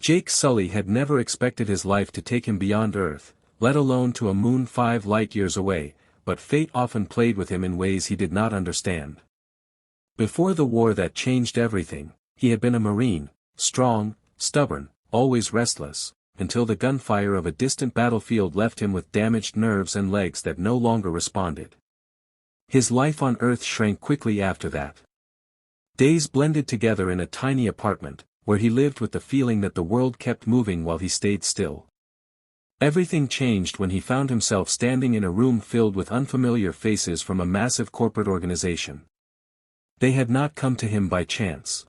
Jake Sully had never expected his life to take him beyond Earth, let alone to a moon 5 light-years away, but fate often played with him in ways he did not understand. Before the war that changed everything, he had been a Marine, strong, stubborn, always restless, until the gunfire of a distant battlefield left him with damaged nerves and legs that no longer responded. His life on Earth shrank quickly after that. Days blended together in a tiny apartment, where he lived with the feeling that the world kept moving while he stayed still. Everything changed when he found himself standing in a room filled with unfamiliar faces from a massive corporate organization. They had not come to him by chance.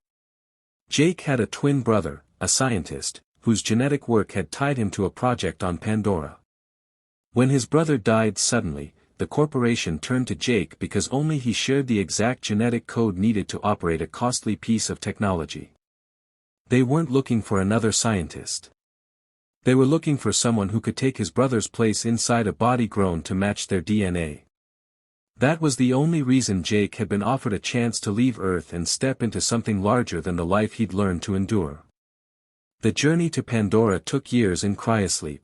Jake had a twin brother, a scientist, whose genetic work had tied him to a project on Pandora. When his brother died suddenly, the corporation turned to Jake because only he shared the exact genetic code needed to operate a costly piece of technology. They weren't looking for another scientist. They were looking for someone who could take his brother's place inside a body grown to match their DNA. That was the only reason Jake had been offered a chance to leave Earth and step into something larger than the life he'd learned to endure. The journey to Pandora took years in cryosleep.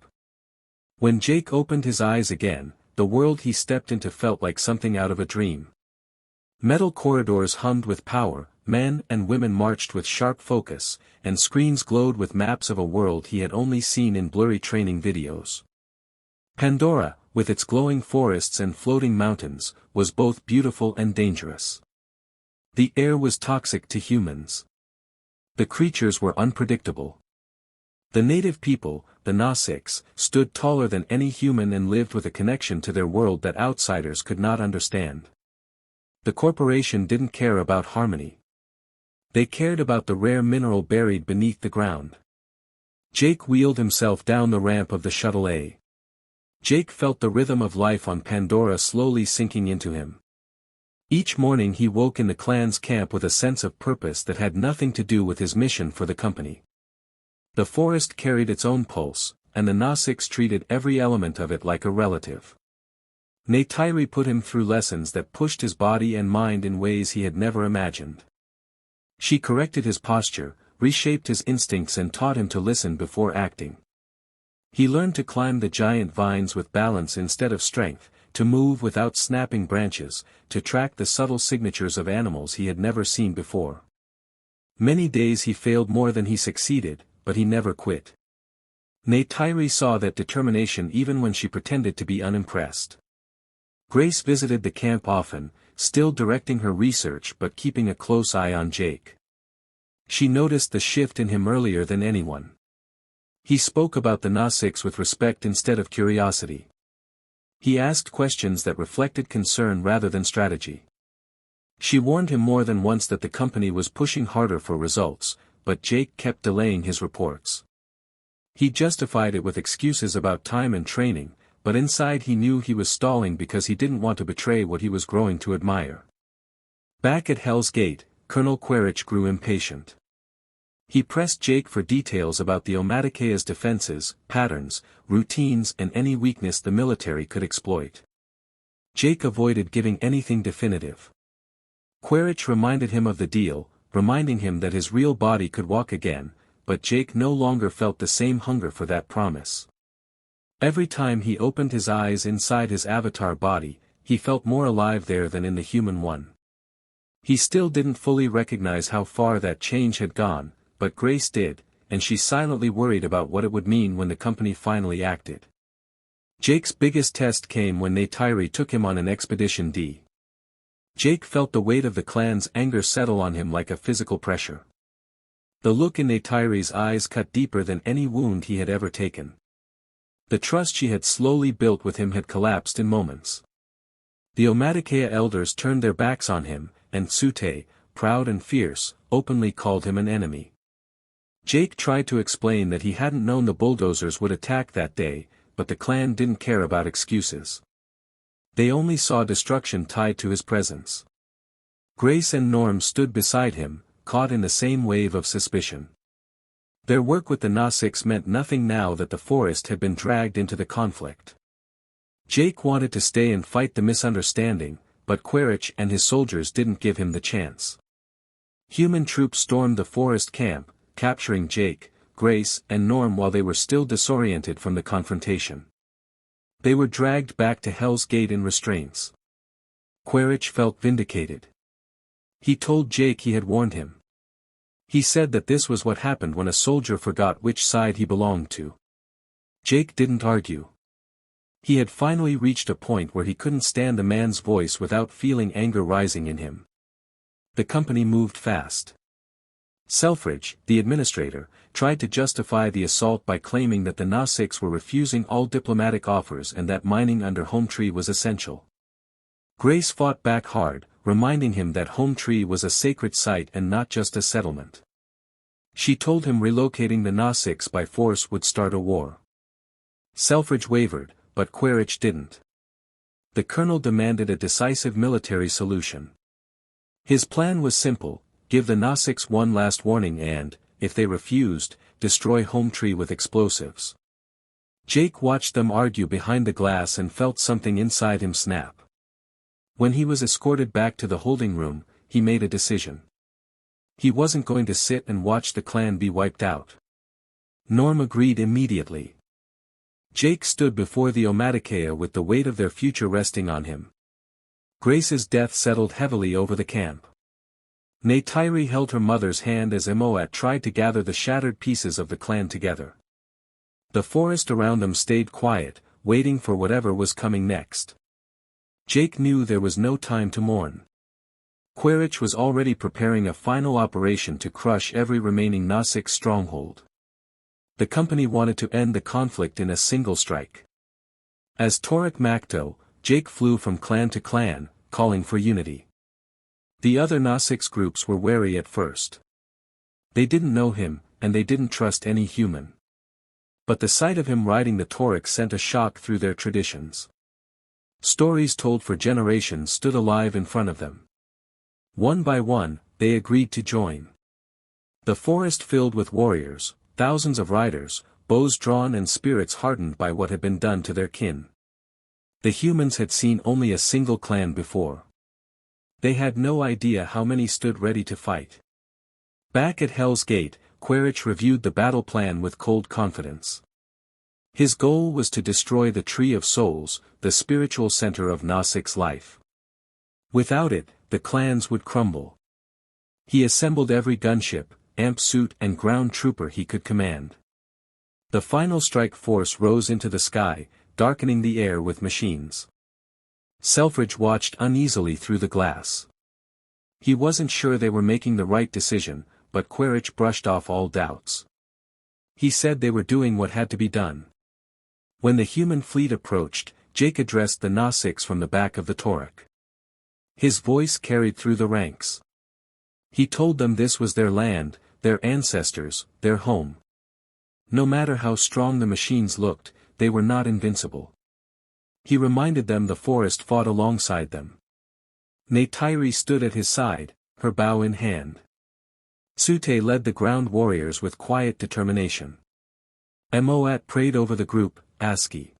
When Jake opened his eyes again, the world he stepped into felt like something out of a dream. Metal corridors hummed with power, men and women marched with sharp focus, and screens glowed with maps of a world he had only seen in blurry training videos. Pandora, with its glowing forests and floating mountains, was both beautiful and dangerous. The air was toxic to humans. The creatures were unpredictable. The native people, the Nasiks, stood taller than any human and lived with a connection to their world that outsiders could not understand. The corporation didn't care about harmony. They cared about the rare mineral buried beneath the ground. Jake wheeled himself down the ramp of the Shuttle A. Jake felt the rhythm of life on Pandora slowly sinking into him. Each morning he woke in the clan's camp with a sense of purpose that had nothing to do with his mission for the company. The forest carried its own pulse, and the Nasiks treated every element of it like a relative. Neytiri put him through lessons that pushed his body and mind in ways he had never imagined. She corrected his posture, reshaped his instincts and taught him to listen before acting. He learned to climb the giant vines with balance instead of strength, to move without snapping branches, to track the subtle signatures of animals he had never seen before. Many days he failed more than he succeeded, but he never quit. Neytiri saw that determination even when she pretended to be unimpressed. Grace visited the camp often, still directing her research but keeping a close eye on Jake. She noticed the shift in him earlier than anyone. He spoke about the Nasiks with respect instead of curiosity. He asked questions that reflected concern rather than strategy. She warned him more than once that the company was pushing harder for results, but Jake kept delaying his reports. He justified it with excuses about time and training, but inside he knew he was stalling because he didn't want to betray what he was growing to admire. Back at Hell's Gate, Colonel Quaritch grew impatient. He pressed Jake for details about the Omatikea's defenses, patterns, routines and any weakness the military could exploit. Jake avoided giving anything definitive. Quaritch reminded him of the deal, reminding him that his real body could walk again, but Jake no longer felt the same hunger for that promise. Every time he opened his eyes inside his avatar body, he felt more alive there than in the human one. He still didn't fully recognize how far that change had gone, but Grace did, and she silently worried about what it would mean when the company finally acted. Jake's biggest test came when Neytiri took him on an Expedition D. Jake felt the weight of the clan's anger settle on him like a physical pressure. The look in Neytiri's eyes cut deeper than any wound he had ever taken. The trust she had slowly built with him had collapsed in moments. The Omatikea elders turned their backs on him, and Sute, proud and fierce, openly called him an enemy. Jake tried to explain that he hadn't known the bulldozers would attack that day, but the clan didn't care about excuses. They only saw destruction tied to his presence. Grace and Norm stood beside him, caught in the same wave of suspicion. Their work with the Nasiks meant nothing now that the forest had been dragged into the conflict. Jake wanted to stay and fight the misunderstanding, but Quaritch and his soldiers didn't give him the chance. Human troops stormed the forest camp, capturing Jake, Grace, and Norm while they were still disoriented from the confrontation. They were dragged back to Hell's Gate in restraints. Quaritch felt vindicated. He told Jake he had warned him. He said that this was what happened when a soldier forgot which side he belonged to. Jake didn't argue. He had finally reached a point where he couldn't stand the man's voice without feeling anger rising in him. The company moved fast. Selfridge, the administrator, tried to justify the assault by claiming that the Na-6 were refusing all diplomatic offers and that mining under Home Tree was essential. Grace fought back hard, reminding him that Home Tree was a sacred site and not just a settlement. She told him relocating the Na-6 by force would start a war. Selfridge wavered, but Quaritch didn't. The colonel demanded a decisive military solution. His plan was simple: give the Na-6 one last warning and, if they refused, destroy Home Tree with explosives. Jake watched them argue behind the glass and felt something inside him snap. When he was escorted back to the holding room, he made a decision. He wasn't going to sit and watch the clan be wiped out. Norm agreed immediately. Jake stood before the Omaticaya with the weight of their future resting on him. Grace's death settled heavily over the camp. Neytiri held her mother's hand as Emoat tried to gather the shattered pieces of the clan together. The forest around them stayed quiet, waiting for whatever was coming next. Jake knew there was no time to mourn. Quaritch was already preparing a final operation to crush every remaining Na-6 stronghold. The company wanted to end the conflict in a single strike. As Toruk Makto, Jake flew from clan to clan, calling for unity. The other Na-6 groups were wary at first. They didn't know him, and they didn't trust any human. But the sight of him riding the Toruk sent a shock through their traditions. Stories told for generations stood alive in front of them. One by one, they agreed to join. The forest filled with warriors, thousands of riders, bows drawn and spirits hardened by what had been done to their kin. The humans had seen only a single clan before. They had no idea how many stood ready to fight. Back at Hell's Gate, Quaritch reviewed the battle plan with cold confidence. His goal was to destroy the Tree of Souls, the spiritual center of Na-6 life. Without it, the clans would crumble. He assembled every gunship, amp suit and ground trooper he could command. The final strike force rose into the sky, darkening the air with machines. Selfridge watched uneasily through the glass. He wasn't sure they were making the right decision, but Quaritch brushed off all doubts. He said they were doing what had to be done. When the human fleet approached, Jake addressed the Na-6 from the back of the Toruk. His voice carried through the ranks. He told them this was their land, their ancestors, their home. No matter how strong the machines looked, they were not invincible. He reminded them the forest fought alongside them. Neytiri stood at his side, her bow in hand. Tsute led the ground warriors with quiet determination. Emoat prayed over the group, ASCII.